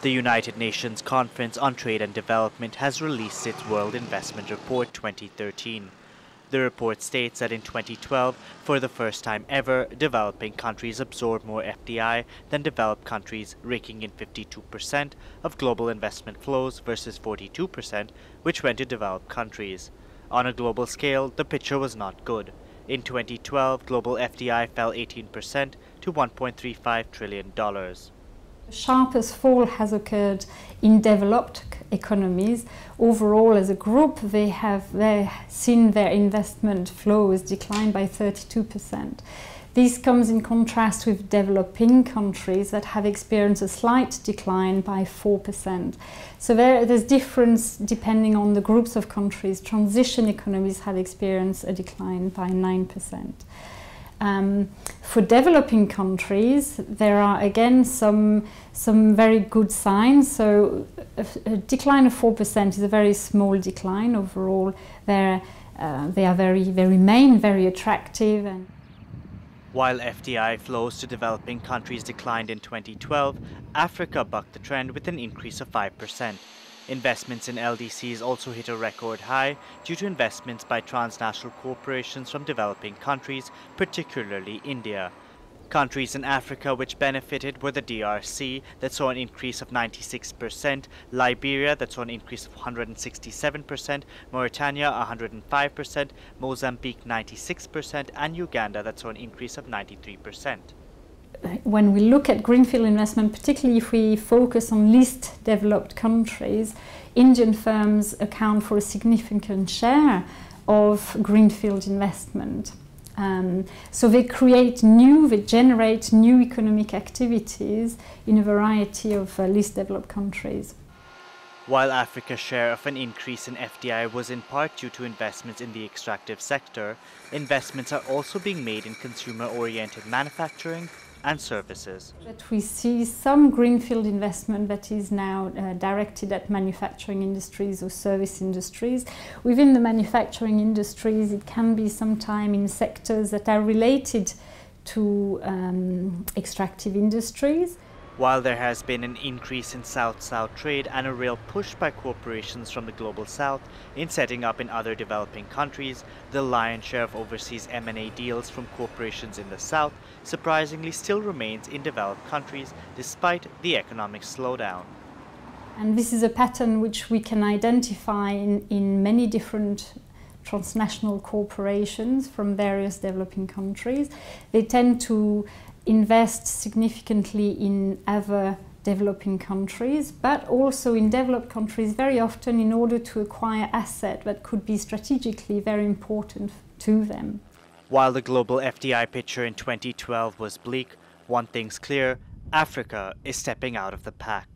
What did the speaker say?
The United Nations Conference on Trade and Development has released its World Investment Report 2013. The report states that in 2012, for the first time ever, developing countries absorbed more FDI than developed countries, raking in 52% of global investment flows versus 42%, which went to developed countries. On a global scale, the picture was not good. In 2012, global FDI fell 18% to $1.35 trillion. The sharpest fall has occurred in developed economies. Overall, as a group, they have seen their investment flows decline by 32%. This comes in contrast with developing countries that have experienced a slight decline by 4%. So there's difference depending on the groups of countries. Transition economies have experienced a decline by 9%. For developing countries, there are again some very good signs. So a decline of 4% is a very small decline overall. They remain very attractive. While FDI flows to developing countries declined in 2012, Africa bucked the trend with an increase of 5%. Investments in LDCs also hit a record high due to investments by transnational corporations from developing countries, particularly India. Countries in Africa which benefited were the DRC, that saw an increase of 96%, Liberia, that saw an increase of 167%, Mauritania 105%, Mozambique 96%, and Uganda, that saw an increase of 93%. When we look at greenfield investment, particularly if we focus on least developed countries, Indian firms account for a significant share of greenfield investment. So they generate new economic activities in a variety of least developed countries. While Africa's share of an increase in FDI was in part due to investments in the extractive sector, investments are also being made in consumer-oriented manufacturing and services. But we see some greenfield investment that is now directed at manufacturing industries or service industries. Within the manufacturing industries, it can be sometime in sectors that are related to extractive industries. While there has been an increase in South-South trade and a real push by corporations from the Global South in setting up in other developing countries, the lion's share of overseas M&A deals from corporations in the South surprisingly still remains in developed countries despite the economic slowdown. And this is a pattern which we can identify in many different transnational corporations from various developing countries. They tend to invest significantly in other developing countries, but also in developed countries very often in order to acquire assets that could be strategically very important to them. While the global FDI picture in 2012 was bleak, one thing's clear: Africa is stepping out of the pack.